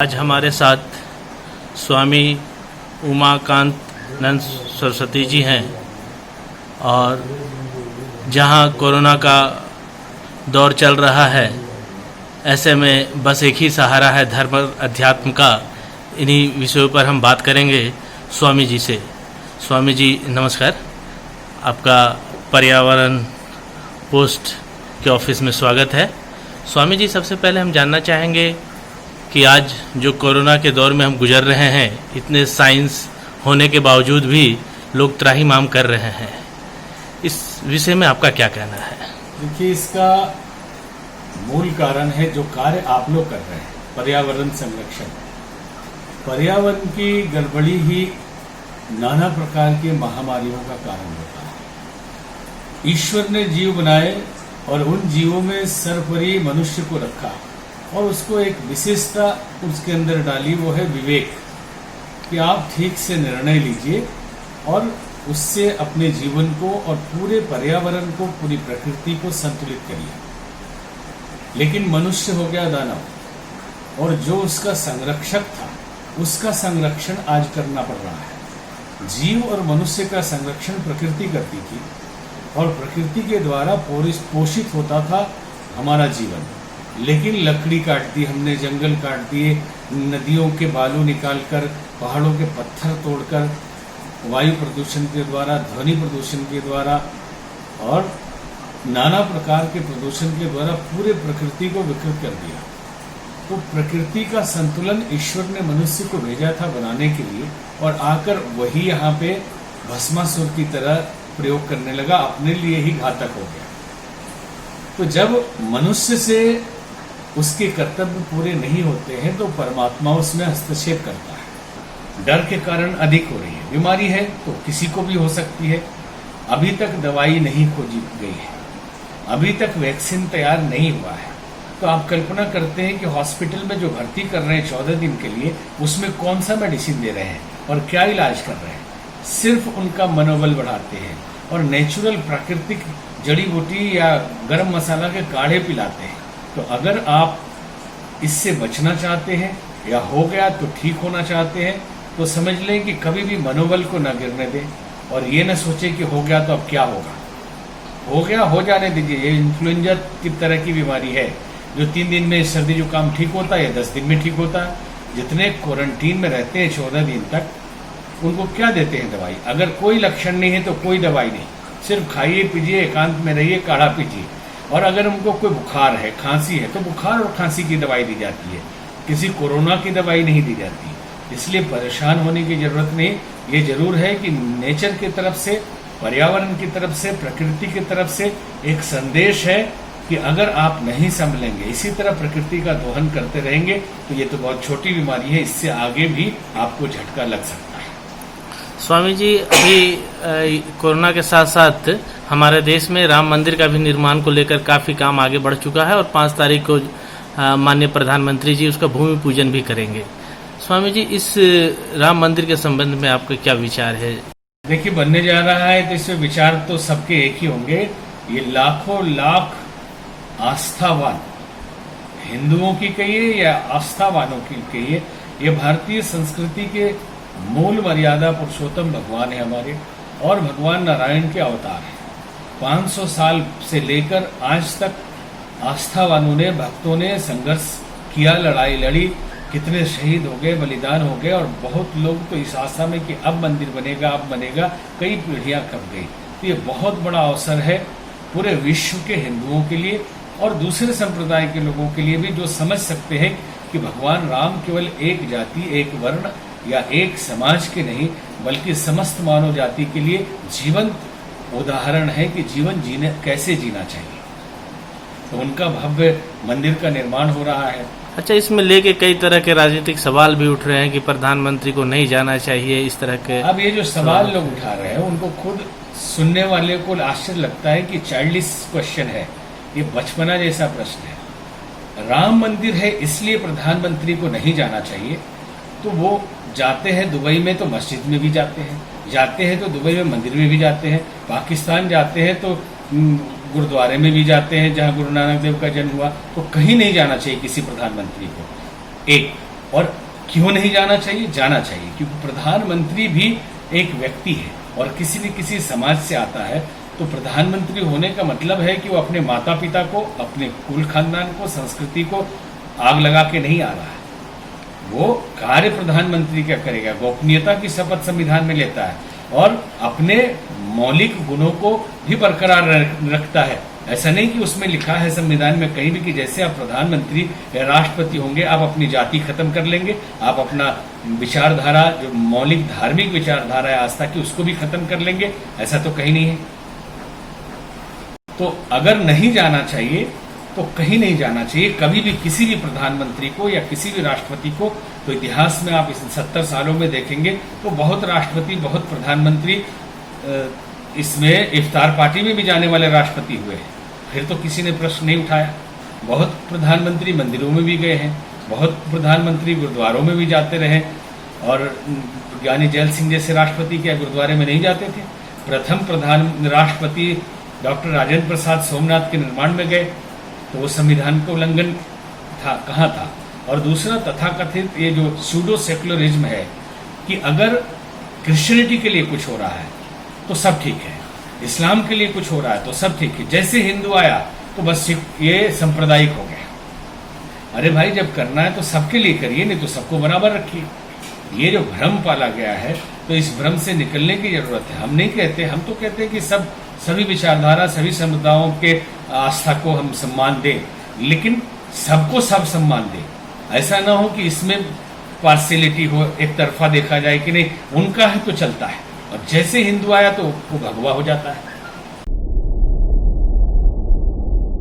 आज हमारे साथ स्वामी उमाकांतानंद सरस्वती जी हैं और जहां कोरोना का दौर चल रहा है ऐसे में बस एक ही सहारा है धर्म अध्यात्म का। इन्हीं विषयों पर हम बात करेंगे स्वामी जी से। स्वामी जी नमस्कार, आपका पर्यावरण पोस्ट के ऑफिस में स्वागत है। स्वामी जी, सबसे पहले हम जानना चाहेंगे कि आज जो कोरोना के दौर में हम गुजर रहे हैं, इतने साइंस होने के बावजूद भी लोग त्राहिमाम कर रहे हैं, इस विषय में आपका क्या कहना है? देखिए, इसका मूल कारण है जो कार्य आप लोग कर रहे हैं, पर्यावरण संरक्षण। पर्यावरण की गड़बड़ी ही नाना प्रकार की महामारियों का कारण होता है। ईश्वर ने जीव बनाए और उन जीवों में सर्वोपरि मनुष्य को रखा और उसको एक विशेषता उसके अंदर डाली, वो है विवेक, कि आप ठीक से निर्णय लीजिए और उससे अपने जीवन को और पूरे पर्यावरण को, पूरी प्रकृति को संतुलित करिए। लेकिन मनुष्य हो गया दानव और जो उसका संरक्षक था उसका संरक्षण आज करना पड़ रहा है। जीव और मनुष्य का संरक्षण प्रकृति करती थी और प्रकृति के द्वारा पोषित होता था हमारा जीवन। लेकिन लकड़ी काट दी हमने, जंगल काट दिए, नदियों के बालू निकालकर, पहाड़ों के पत्थर तोड़कर, वायु प्रदूषण के द्वारा, ध्वनि प्रदूषण के द्वारा और नाना प्रकार के प्रदूषण के द्वारा पूरे प्रकृति को विकृत कर दिया। तो प्रकृति का संतुलन ईश्वर ने मनुष्य को भेजा था बनाने के लिए और आकर वही यहाँ पे भस्मासुर की तरह प्रयोग करने लगा, अपने लिए ही घातक हो गया। तो जब मनुष्य से उसके कर्तव्य पूरे नहीं होते हैं तो परमात्मा उसमें हस्तक्षेप करता है। डर के कारण अधिक हो रही है। बीमारी है तो किसी को भी हो सकती है। अभी तक दवाई नहीं खोजी गई है, अभी तक वैक्सीन तैयार नहीं हुआ है। तो आप कल्पना करते हैं कि हॉस्पिटल में जो भर्ती कर रहे हैं 14 दिन के लिए, उसमें कौन सा मेडिसिन दे रहे हैं और क्या इलाज कर रहे हैं। सिर्फ उनका मनोबल बढ़ाते हैं और नेचुरल प्राकृतिक जड़ी बूटी या गरम मसाला के काढ़े पिलाते हैं। तो अगर आप इससे बचना चाहते हैं या हो गया तो ठीक होना चाहते हैं तो समझ लें कि कभी भी मनोबल को न गिरने दें और ये न सोचें कि हो गया तो अब क्या होगा। हो गया, हो जाने दीजिए। ये इन्फ्लुएंजा की तरह की बीमारी है जो 3 दिन में सर्दी जुकाम ठीक होता है या 10 दिन में ठीक होता है। जितने क्वारंटीन में रहते हैं 14 दिन तक, उनको क्या देते हैं दवाई? अगर कोई लक्षण नहीं है तो कोई दवाई नहीं, सिर्फ खाइए पीजिए, एकांत में रहिए, काढ़ा पीजिए। और अगर उनको कोई बुखार है, खांसी है तो बुखार और खांसी की दवाई दी जाती है, किसी कोरोना की दवाई नहीं दी जाती। इसलिए परेशान होने की जरूरत नहीं। ये जरूर है कि नेचर की तरफ से, पर्यावरण की तरफ से, प्रकृति की तरफ से एक संदेश है कि अगर आप नहीं संभलेंगे, इसी तरह प्रकृति का दोहन करते रहेंगे तो ये तो बहुत छोटी बीमारी है, इससे आगे भी आपको झटका लग सकता है। स्वामी जी, अभी कोरोना के साथ साथ हमारे देश में राम मंदिर का भी निर्माण को लेकर काफ़ी काम आगे बढ़ चुका है और 5 तारीख को माननीय प्रधानमंत्री जी उसका भूमि पूजन भी करेंगे। स्वामी जी, इस राम मंदिर के संबंध में आपके क्या विचार है? देखिए, बनने जा रहा है तो इसमें विचार तो सबके एक ही होंगे। ये लाखों लाख आस्थावान, हिंदुओं की कहिए या आस्थावानों की कहिए, ये भारतीय संस्कृति के मूल मर्यादा पुरुषोत्तम भगवान है हमारे और भगवान नारायण के अवतार है। 500 साल से लेकर आज तक आस्थावानों ने, भक्तों ने संघर्ष किया, लड़ाई लड़ी, कितने शहीद हो गए, बलिदान हो गए और बहुत लोग तो इस आशा में कि अब मंदिर बनेगा, अब बनेगा, कई पीढ़ियां कब गई। तो ये बहुत बड़ा अवसर है पूरे विश्व के हिंदुओं के लिए और दूसरे संप्रदाय के लोगों के लिए भी, जो समझ सकते हैं कि भगवान राम केवल एक जाति, एक वर्ण या एक समाज के नहीं बल्कि समस्त मानव जाति के लिए जीवंत उदाहरण है कि जीवन कैसे जीना चाहिए। तो उनका भव्य मंदिर का निर्माण हो रहा है। अच्छा, इसमें लेके कई तरह के राजनीतिक सवाल भी उठ रहे हैं कि प्रधानमंत्री को नहीं जाना चाहिए, इस तरह के। अब ये जो सवाल लोग उठा रहे हैं उनको खुद सुनने वाले को आश्चर्य लगता है कि चाइल्डिश क्वेश्चन है, ये बचपना जैसा प्रश्न है। राम मंदिर है इसलिए प्रधानमंत्री को नहीं जाना चाहिए। तो वो जाते हैं दुबई में तो मस्जिद में भी जाते हैं, जाते हैं तो दुबई में मंदिर में भी जाते हैं, पाकिस्तान जाते हैं तो गुरुद्वारे में भी जाते हैं जहां गुरु नानक देव का जन्म हुआ। तो कहीं नहीं जाना चाहिए किसी प्रधानमंत्री को। एक और क्यों नहीं जाना चाहिए? जाना चाहिए, क्योंकि प्रधानमंत्री भी एक व्यक्ति है और किसी न किसी समाज से आता है। तो प्रधानमंत्री होने का मतलब है कि वो अपने माता पिता को, अपने कुल खानदान को, संस्कृति को आग लगा के नहीं आ रहा है। वो कार्य प्रधानमंत्री क्या करेगा? गोपनीयता की शपथ संविधान में लेता है और अपने मौलिक गुणों को भी बरकरार रखता है। ऐसा नहीं कि उसमें लिखा है संविधान में कहीं भी कि जैसे आप प्रधानमंत्री या राष्ट्रपति होंगे आप अपनी जाति खत्म कर लेंगे, आप अपना विचारधारा, जो मौलिक धार्मिक विचारधारा है आस्था की, उसको भी खत्म कर लेंगे। ऐसा तो कहीं नहीं है। तो अगर नहीं जाना चाहिए तो कहीं नहीं जाना चाहिए कभी भी, किसी भी प्रधानमंत्री को या किसी भी राष्ट्रपति को। तो इतिहास में आप इस 70 सालों में देखेंगे तो बहुत राष्ट्रपति, बहुत प्रधानमंत्री, इसमें इफ्तार पार्टी में भी जाने वाले राष्ट्रपति हुए हैं, फिर तो किसी ने प्रश्न नहीं उठाया। बहुत प्रधानमंत्री मंदिरों में भी गए हैं, बहुत प्रधानमंत्री गुरुद्वारों में भी जाते रहे, और ज्ञानी जैल सिंह जैसे राष्ट्रपति क्या गुरुद्वारे में नहीं जाते थे? प्रथम राष्ट्रपति डॉक्टर राजेंद्र प्रसाद सोमनाथ के निर्माण में गए, तो वो संविधान का उल्लंघन था, कहाँ था? और दूसरा तथाकथित ये जो सूडो सेकुलरिज्म है कि अगर क्रिश्चियनिटी के लिए कुछ हो रहा है तो सब ठीक है, इस्लाम के लिए कुछ हो रहा है तो सब ठीक है, जैसे हिंदू आया तो बस ये सांप्रदायिक हो गया। अरे भाई, जब करना है तो सबके लिए करिए, नहीं तो सबको बराबर रखिए। ये जो भ्रम पाला गया है, तो इस भ्रम से निकलने की जरूरत है। हम नहीं कहते, हम तो कहते हैं कि सभी विचारधारा, सभी समुदायों के आस्था को हम सम्मान दें, लेकिन सबको सब सम्मान दें। ऐसा ना हो कि इसमें पार्शियलिटी हो, एक तरफा देखा जाए कि नहीं उनका है तो चलता है, और जैसे हिंदू आया तो वो भगवा हो जाता है।